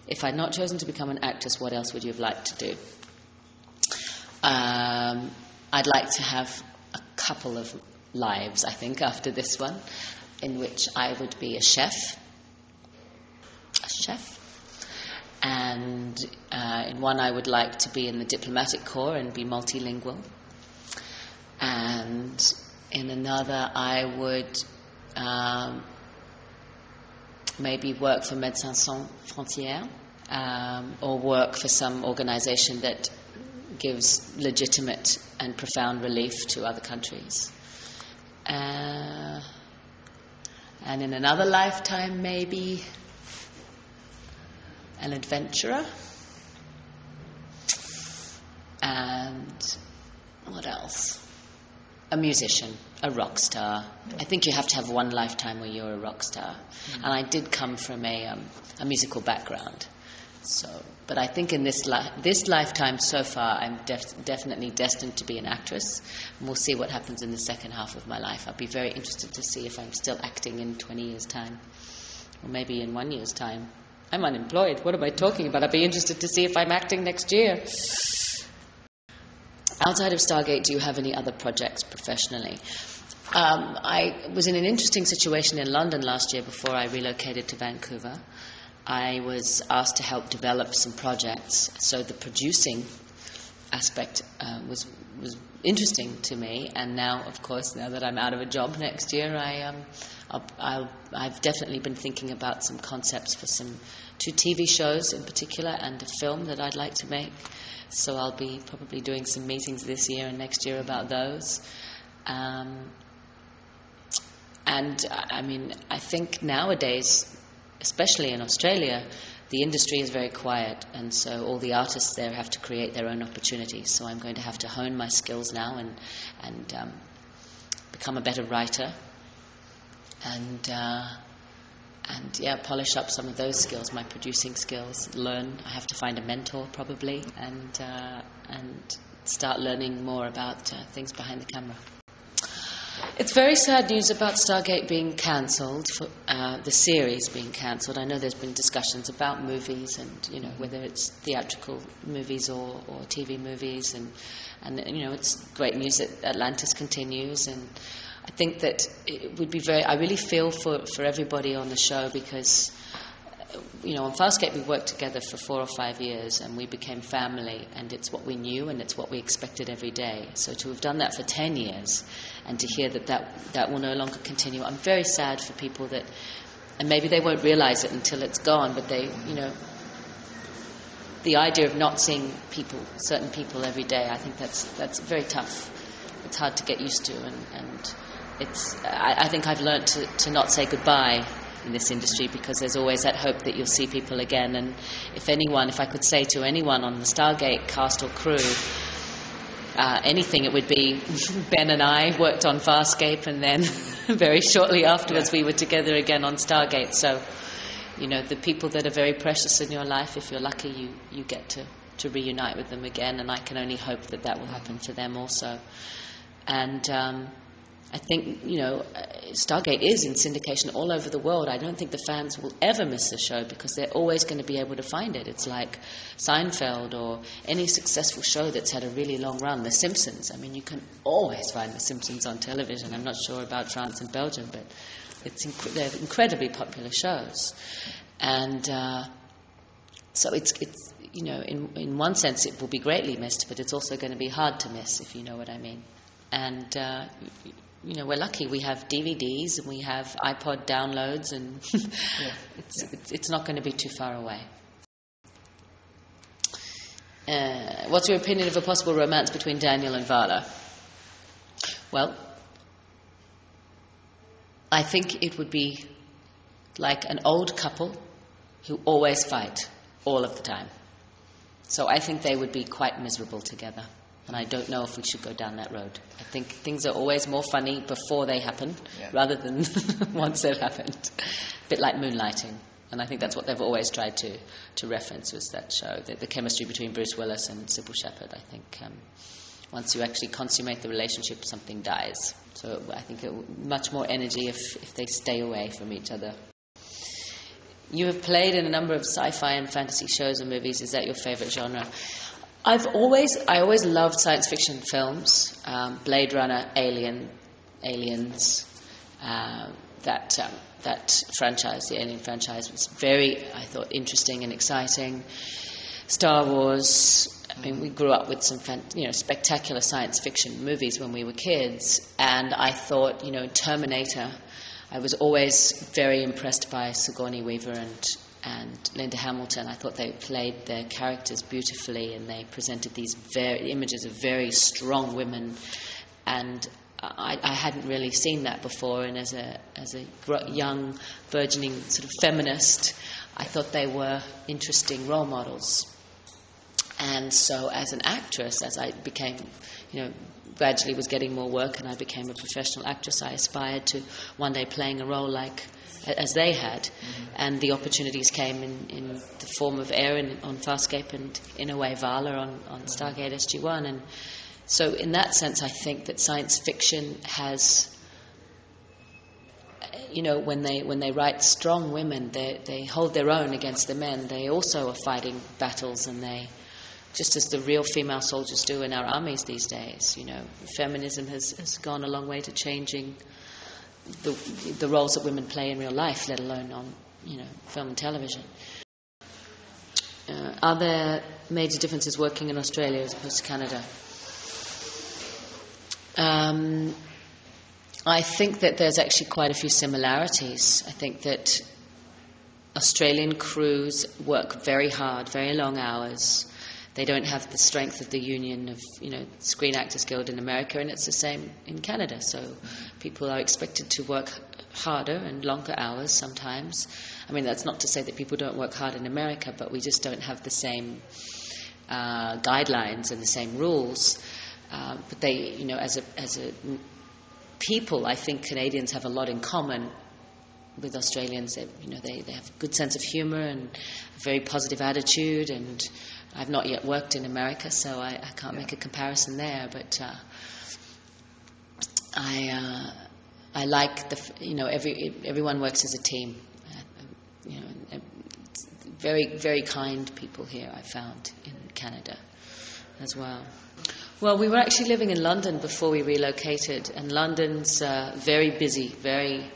if I'd not chosen to become an actress, what else would you have liked to do? I'd like to have a couple of lives, I think, after this one, in which I would be a chef, and in one I would like to be in the diplomatic corps and be multilingual, and in another I would maybe work for Médecins Sans Frontières, or work for some organization that gives legitimate and profound relief to other countries. And in another lifetime, maybe an adventurer. And what else? A musician, a rock star. I think you have to have one lifetime where you're a rock star. And I did come from a musical background. So, but I think in this lifetime so far, I'm definitely destined to be an actress. And we'll see what happens in the second half of my life. I'll be very interested to see if I'm still acting in 20 years' time. Or maybe in 1 year's time. I'm unemployed. What am I talking about? I'll be interested to see if I'm acting next year. Outside of Stargate, do you have any other projects professionally? I was in an interesting situation in London last year before I relocated to Vancouver. I was asked to help develop some projects, so the producing aspect was interesting to me. And now, of course, now that I'm out of a job next year, I've definitely been thinking about some concepts for two TV shows in particular and a film that I'd like to make. So I'll be probably doing some meetings this year and next year about those. And I mean, I think nowadays, especially in Australia, the industry is very quiet, and so all the artists there have to create their own opportunities. So I'm going to have to hone my skills now and become a better writer, and polish up some of those skills, my producing skills. I have to find a mentor probably, and start learning more about things behind the camera. It's very sad news about Stargate being cancelled, the series being cancelled. I know there's been discussions about movies and, whether it's theatrical movies or TV movies. And it's great news that Atlantis continues. And I think that it would be I really feel for everybody on the show because, on Farscape we worked together for 4 or 5 years and we became family, and it's what we knew and it's what we expected every day. So to have done that for 10 years and to hear that will no longer continue, I'm very sad for people that, and maybe they won't realize it until it's gone, but they, the idea of not seeing certain people every day, I think that's very tough. It's hard to get used to, and I think I've learned to not say goodbye in this industry, because there's always that hope that you'll see people again. And if I could say to anyone on the Stargate cast or crew anything, it would be Ben and I worked on Farscape, and then very shortly afterwards we were together again on Stargate. So, the people that are very precious in your life, if you're lucky, you get to reunite with them again, and I can only hope that will happen for them also. And I think, Stargate is in syndication all over the world. I don't think the fans will ever miss the show because they're always going to be able to find it. It's like Seinfeld or any successful show that's had a really long run. The Simpsons. I mean, you can always find The Simpsons on television. I'm not sure about France and Belgium, but they're incredibly popular shows. And so it's in one sense it will be greatly missed, but it's also going to be hard to miss, if you know what I mean. And we're lucky. We have DVDs and we have iPod downloads, and it's not going to be too far away. What's your opinion of a possible romance between Daniel and Vala? Well, I think it would be like an old couple who always fight all of the time. So I think they would be quite miserable together. And I don't know if we should go down that road. I think things are always more funny before they happen, rather than once they've happened. A bit like Moonlighting. And I think that's what they've always tried to reference, was that show, the chemistry between Bruce Willis and Sybil Shepherd. I think once you actually consummate the relationship, something dies. So I think much more energy if they stay away from each other. You have played in a number of sci-fi and fantasy shows and movies. Is that your favorite genre? I always loved science fiction films. Blade Runner, Aliens. That franchise, the Alien franchise, was very, I thought, interesting and exciting. Star Wars. I mean, we grew up with some spectacular science fiction movies when we were kids, and I thought, Terminator. I was always very impressed by Sigourney Weaver and Linda Hamilton. I thought they played their characters beautifully, and they presented these images of very strong women, and I hadn't really seen that before. And as a young, burgeoning sort of feminist, I thought they were interesting role models. And so, as an actress, as I became, gradually was getting more work, and I became a professional actress, I aspired to one day playing a role as they had. And the opportunities came in the form of Erin on Farscape, and in a way Vala on Stargate SG-1. And so in that sense, I think that science fiction has, when they write strong women, they hold their own against the men. They also are fighting battles, and they, just as the real female soldiers do in our armies these days. Feminism has gone a long way to changing the roles that women play in real life, let alone on, film and television. Are there major differences working in Australia as opposed to Canada? I think that there's actually quite a few similarities. I think that Australian crews work very hard, very long hours. They don't have the strength of the union of, Screen Actors Guild in America, and it's the same in Canada. So people are expected to work harder and longer hours sometimes. I mean, that's not to say that people don't work hard in America, but we just don't have the same guidelines and the same rules. But they, as a people, I think Canadians have a lot in common with Australians. They have a good sense of humour and a very positive attitude, and I've not yet worked in America, so I can't make a comparison there. But I like everyone works as a team. Very, very kind people here, I found, in Canada as well. Well, we were actually living in London before we relocated, and London's very busy, very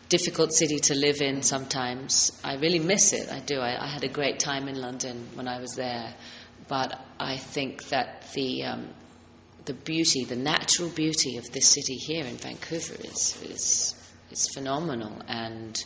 difficult city to live in sometimes. I really miss it, I do. I had a great time in London when I was there, but I think that the beauty, the natural beauty of this city here in Vancouver is phenomenal, and